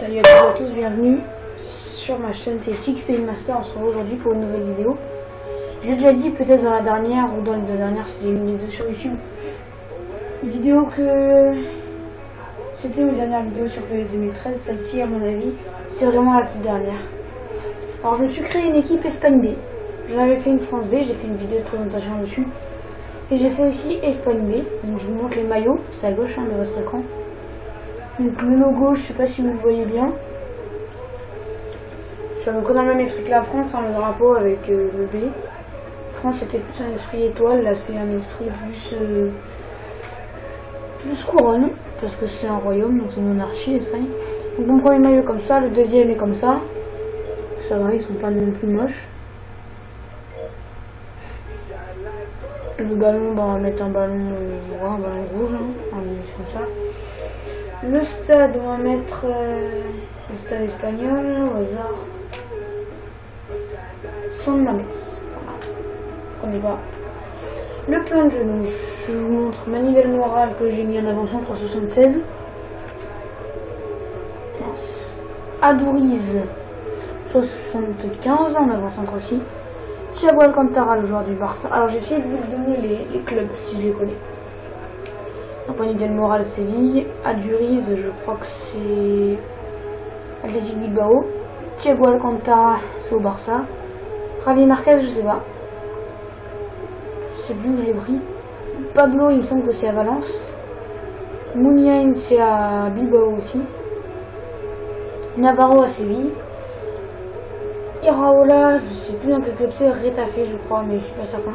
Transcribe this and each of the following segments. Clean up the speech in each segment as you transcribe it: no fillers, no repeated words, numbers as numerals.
Salut à toutes et à tous, bienvenue sur ma chaîne, c'est XP Master. On se retrouve aujourd'hui pour une nouvelle vidéo. J'ai déjà dit peut-être dans la dernière ou dans les deux dernières, c'était une vidéo sur YouTube. Une vidéo que c'était une dernière vidéo sur PS 2013, celle-ci à mon avis, c'est vraiment la toute dernière. Alors je me suis créé une équipe Espagne B. J'en avais fait une France B, j'ai fait une vidéo de présentation dessus. Et j'ai fait aussi Espagne B, donc je vous montre les maillots, c'est à gauche de votre écran. Donc le logo, je sais pas si vous le voyez bien. Je suis un peu dans le même esprit que la France, le drapeau avec le B. France c'était plus un esprit étoile, là c'est un esprit plus couronne, parce que c'est un royaume, donc c'est une monarchie l'Espagne. Donc mon premier maillot comme ça, le deuxième est comme ça. Ça va, ils sont pas non plus moches. Le ballon, on va mettre un ballon rouge, comme ça. Le stade, on va mettre le stade espagnol au hasard. San Mamés. Voilà. On y va. Le plan de jeu, donc je vous montre Manu Del Moral que j'ai mis en avant-centre 76. Adouriz 75 en avant-centre aussi. Thiago Alcantara, le joueur du Barça. Alors j'ai essayé de vous donner les clubs si je les connais. Donc Manu Del Moral, Séville. Adouriz, je crois que c'est Athletic Bilbao. Thiago Alcantara, c'est au Barça. Javi Marquez, je sais pas. Je sais plus où je l'ai pris. Pablo, il me semble que c'est à Valence. Muniain, c'est à Bilbao aussi. Navarro à Séville. Iraola, je sais plus dans quel club c'est, Retafe je crois, mais je suis pas certain.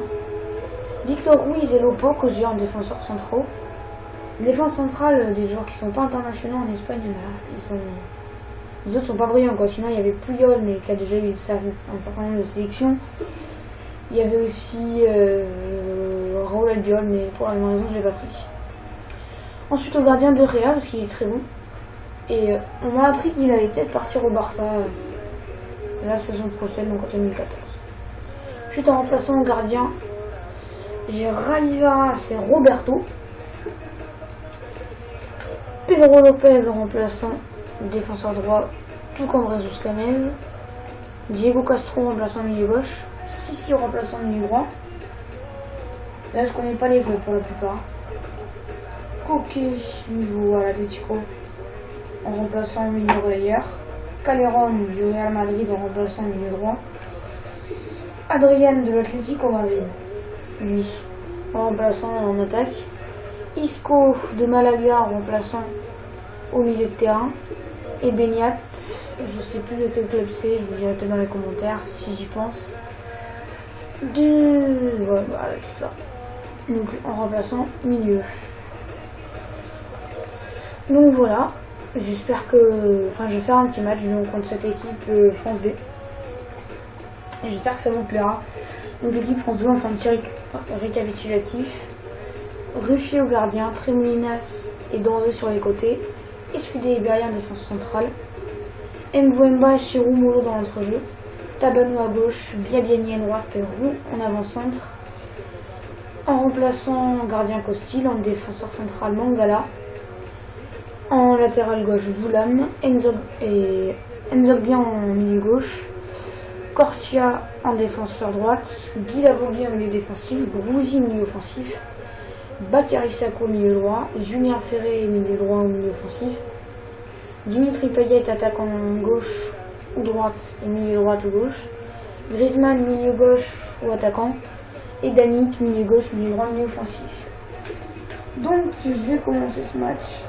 Victor Ruiz et Lopo que j'ai en défenseurs centraux. Défense centrale, des joueurs qui sont pas internationaux en Espagne, les autres sont pas brillants quoi. Sinon il y avait Puyol, mais qui a déjà eu un certain nombre de sélections. Il y avait aussi Raúl Albiol, mais pour la même raison je l'ai pas pris. Ensuite au gardien de Real, parce qu'il est très bon. Et on m'a appris qu'il allait peut-être partir au Barça la saison prochaine, donc en 2014. Ensuite en remplaçant gardien, j'ai Rivera, c'est Roberto. Pedro Lopez en remplaçant défenseur droit, tout comme Jesus Camel. Diego Castro en remplaçant milieu gauche. Sissi en remplaçant milieu droit. Là je connais pas les clubs pour la plupart. Ok, niveau à l'Atlético en remplaçant milieu relayeur. Calderon du Real Madrid en remplaçant milieu droit. Adrian de l'Atlético Madrid, lui, en remplaçant en attaque. Isco de Malaga en remplaçant au milieu de terrain. Et Beniat, je sais plus de quel club c'est, je vous dirai peut-être dans les commentaires si j'y pense. Voilà, c'est ça. Donc en remplaçant milieu. Donc voilà. J'espère que... Enfin, je vais faire un petit match donc, contre cette équipe France B. J'espère que ça vous plaira. Donc l'équipe France B, on fait un petit récapitulatif. Ruffier au gardien, Tremolinas et Danzé sur les côtés. Escudé et Berry en défense centrale. Mvouemba et Chirou Molo dans l'entrejeu. Tabanou à gauche, Biabiani à droite, Roux en avant-centre. En remplaçant gardien Costil, en défenseur central Mangala. En latéral gauche, Voulam, Enzo bien en milieu gauche, Cortia en défenseur droite, Guy Lavogui en milieu défensif, Brouzy milieu offensif, Bakary Sako milieu droit, Julien Ferré milieu droit au milieu offensif, Dimitri Payet attaquant gauche ou droite et milieu droite ou gauche, Griezmann milieu gauche ou attaquant, et Danick milieu gauche, milieu droit, milieu offensif. Donc je vais commencer ce match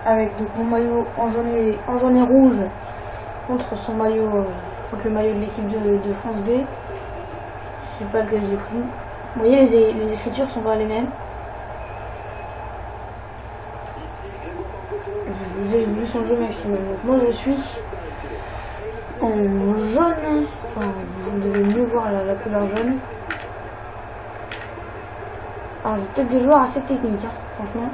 avec donc, mon maillot en jaune et rouge contre son maillot, contre le maillot de l'équipe de France B. Je sais pas lequel j'ai pris. Vous voyez, les écritures sont pas les mêmes. Je vous ai vu son jeu maximum. Donc moi je suis en jaune. Enfin, vous devez mieux voir la couleur jaune. Alors j'ai peut-être des joueurs assez techniques, hein, franchement.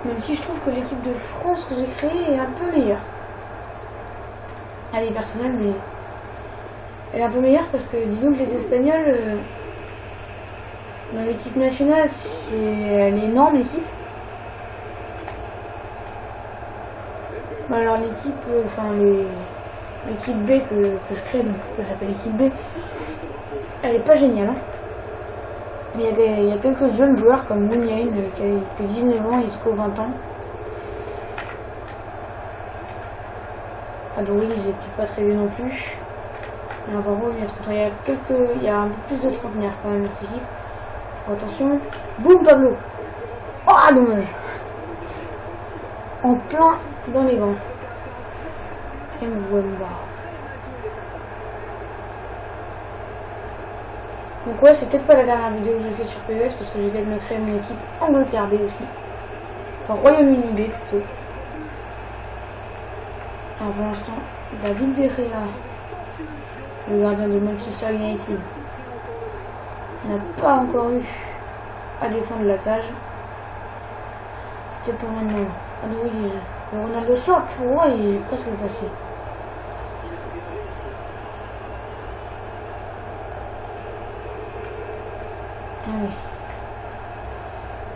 Même si je trouve que l'équipe de France que j'ai créée est un peu meilleure. Elle est personnelle, mais elle est un peu meilleure parce que disons que les Espagnols, Dans l'équipe nationale, elle est énorme l'équipe. Alors l'équipe, l'équipe B que je crée, donc que j'appelle l'équipe B, elle est pas géniale. Hein. Mais il y a quelques jeunes joueurs comme Mouniain qui a 19 ans jusqu'aux 20 ans. Adouri, ils étaient pas très vieux non plus. Navarro, il y a un peu plus de trentenaires quand même cette équipe. Attention, boum Pablo. Oh dommage. En plein dans les gants. Mbouemba. Donc ouais, c'est peut-être pas la dernière vidéo que j'ai fait sur PES parce que j'ai peut-être me créer une équipe Angleterre B aussi. Enfin Royaume-Uni B plutôt. Alors pour l'instant, David Berrea, le gardien de Manchester United, n'a pas encore eu à défendre la cage. C'était pour maintenant. Adouri, le Ronaldo short, ouais, il est presque passé. Allez.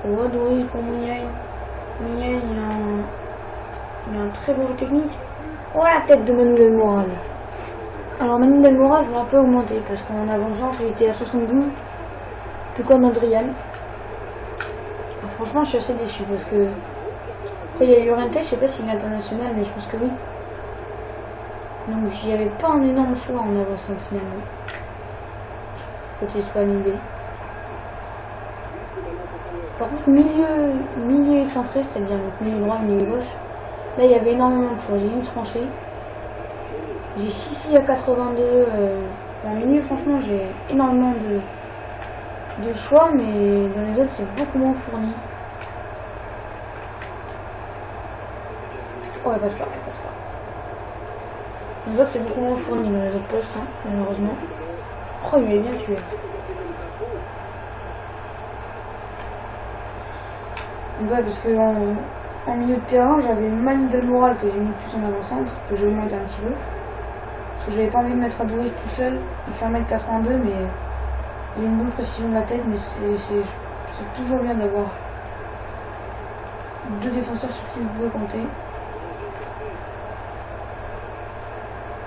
Oh, Adouri pour Mouniain. Mouniain, il a un très beau technique. Oh, la tête de Manu Del Moral. Alors Manu Del Moral, je vais un peu augmenter parce qu'en avant-centre, il était à 72, tout comme Adrian. Franchement, je suis assez déçu parce que après, il y a Llorente, je sais pas s'il est international, mais je pense que oui. Donc il n'y avait pas un énorme choix en avant-centre finalement. Côté Espagne B. Par contre, milieu excentré, c'est-à-dire milieu droit, milieu gauche, là il y avait énormément de choix. J'ai une tranchée. J'ai Sissi à 82. En milieu, franchement, j'ai énormément de choix, mais dans les autres, c'est beaucoup moins fourni. Oh, elle passe pas, elle passe pas. Dans les autres, c'est beaucoup moins fourni dans les autres postes, hein, malheureusement. Oh, il est bien tué. Ouais, parce que en milieu de terrain, j'avais Manu Del Moral que j'ai mis plus en avant-centre, que je vais monter un petit peu. Parce que j'avais pas envie de mettre Adouri tout seul. Il fait 1m82, mais il a une bonne précision de la tête, mais c'est toujours bien d'avoir deux défenseurs sur qui vous pouvez compter.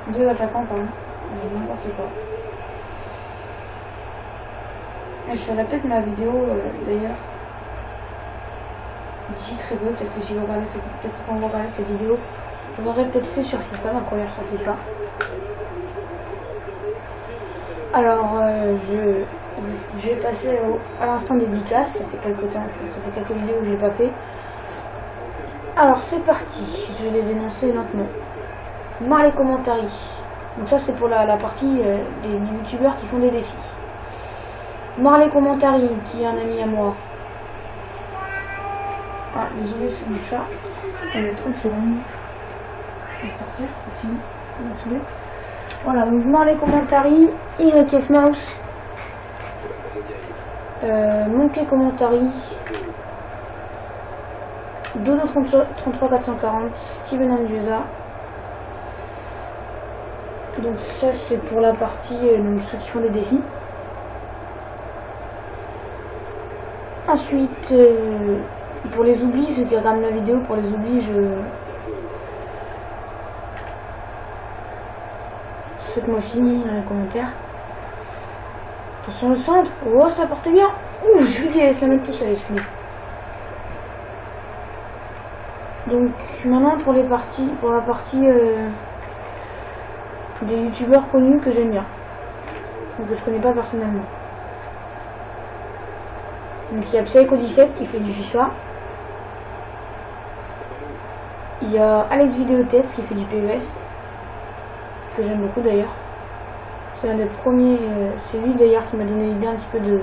Deux attaquants, pardon. N'importe quoi. Et je ferai peut-être ma vidéo d'ailleurs. D'ici très peu, peut-être que si vous regardez cette vidéo, je l'aurais peut-être fait sur FIFA, ma première sur FIFA. Alors je vais passer à l'instant dédicace, ça fait quelques temps, ça fait quelques vidéos que je l'ai pas fait. Alors c'est parti, je vais les énoncer lentement. Marley Commentary. Donc ça c'est pour la partie des youtubeurs qui font des défis. Marley Commentary, qui est un ami à moi. Ah, désolé, c'est du chat. Il y a 30 secondes. Je vais sortir, c'est fini. Voilà, donc Marley Commentary, YF Mouse, Monkey Commentary, Dodo 33440, Steven Andueza. Donc ça c'est pour la partie donc ceux qui font des défis. Ensuite pour les oublis, ceux qui regardent ma vidéo, pour les oublis faites-moi signe dans les commentaires. Attention le centre, oh ça portait bien. Ouh, j'ai vu qu'il allait se la mettre tout seul, excusez. Donc maintenant pour la partie des youtubeurs connus que j'aime bien, donc que je connais pas personnellement. Donc il y a Psycho17 qui fait du FIFA. Il y a Alex Vidéotest qui fait du PES, que j'aime beaucoup d'ailleurs. C'est un des premiers, c'est lui d'ailleurs qui m'a donné l'idée un petit peu de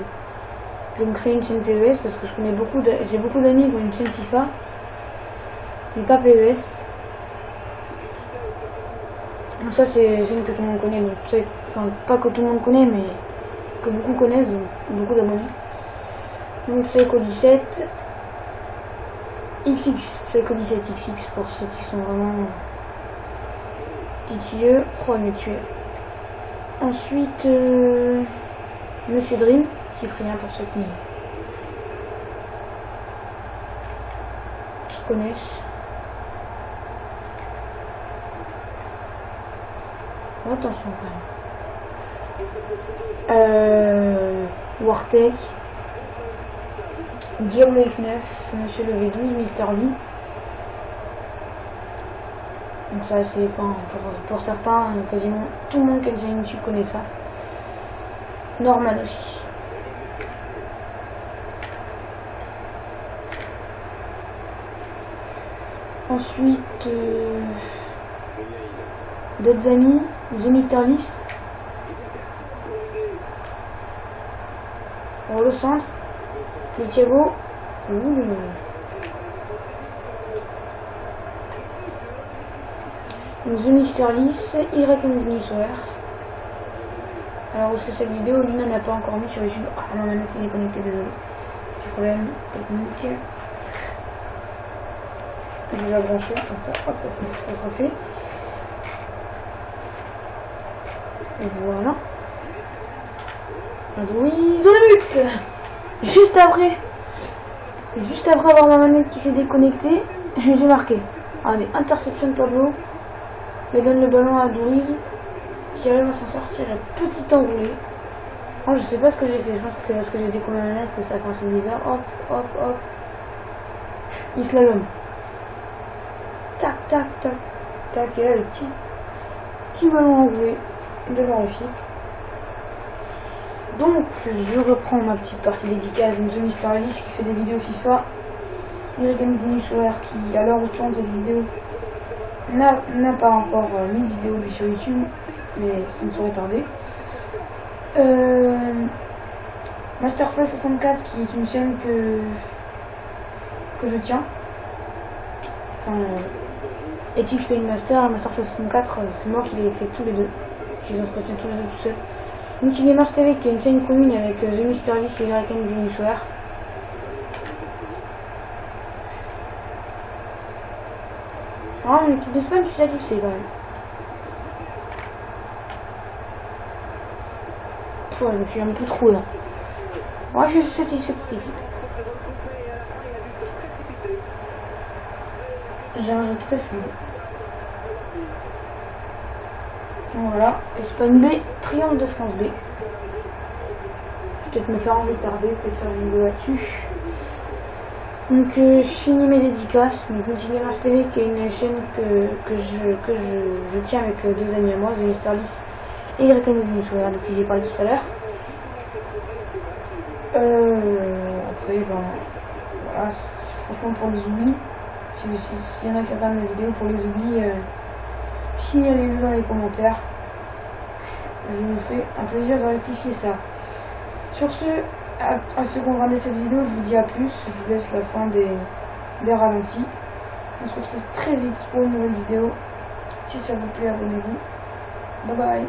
me créer une chaîne PES, parce que j'ai beaucoup d'amis qui ont une chaîne FIFA, mais pas PES. Donc ça c'est une chaîne que tout le monde connaît, donc enfin pas que tout le monde connaît, mais que beaucoup connaissent, donc beaucoup d'abonnés. Donc Psycho17 XX, Psycho17 XX pour ceux qui sont vraiment titilleux. Oh, il est tué. Ensuite Monsieur Dream, Cyprien pour ceux qui connaissent. Oh, attention quand même. Wartech, Diablo X9, Monsieur le V12, Mister V. Donc ça c'est pour certains, quasiment tout le monde qui a une chaîne YouTube connaît ça. Norman aussi. Ensuite, d'autres amis, The Mister Lys. Pour le centre, le Thiago. The Mister Lys, Y Alors où je fais cette vidéo, Luna n'a pas encore mis sur YouTube. Ah non, maintenant c'est déconnecté, désolé. Petit problème technique. Je vais la brancher comme ça, hop, ça sera fait. Et voilà. Oui, dans le but. Juste après avoir ma manette qui s'est déconnectée, j'ai marqué. Allez, interception de Pablo. Il donne le ballon à Douise, qui arrive à s'en sortir à petit enroulé. Oh, je sais pas ce que j'ai fait, je pense que c'est parce que j'ai décollé ma manette que ça a fait un truc bizarre. Hop, hop, hop. Il slalom. Tac, tac, tac, tac, et là le petit ballon enroulé devant les filles. Donc, je reprends ma petite partie dédicace de The Mister Lys qui fait des vidéos FIFA. Soler qui, à l'heure où je tourne cette vidéo, n'a pas encore mis de vidéo lui sur YouTube, mais ça ne saurait tarder. Masterfly 64 qui est une chaîne que je tiens. Enfin, Ethics Playing Master et Masterfly 64, c'est moi qui les fais tous les deux. Je les entretiens tous les deux tout seul. Multi Gamers TV qui est une chaîne commune avec The Mister Lys et YN Soler. Ah, une équipe de semaine, je suis satisfait quand même. Ouais, je me suis un peu trop là. Ouais, je suis satisfait de cette équipe. J'ai un jeu très fluide. Voilà, Espagne B, Triomphe de France B. Peut-être me faire en retarder, peut-être faire une vidéo là-dessus. Donc je finis mes dédicaces. Donc Multi Gamers TV qui est une chaîne que je tiens avec deux amis à moi, The Mister Lys et YN Soler, de qui j'ai parlé tout à l'heure. Après, ben voilà, franchement pour les oublis, s'il y en a qui regardent mes vidéos pour les oublis, signalez-le dans les commentaires. Je me fais un plaisir de rectifier ça. Sur ce, à ceux qui ont regardé cette vidéo, je vous dis à plus. Je vous laisse la fin des ralentis. On se retrouve très vite pour une nouvelle vidéo. Si ça vous plaît, abonnez-vous. Bye bye.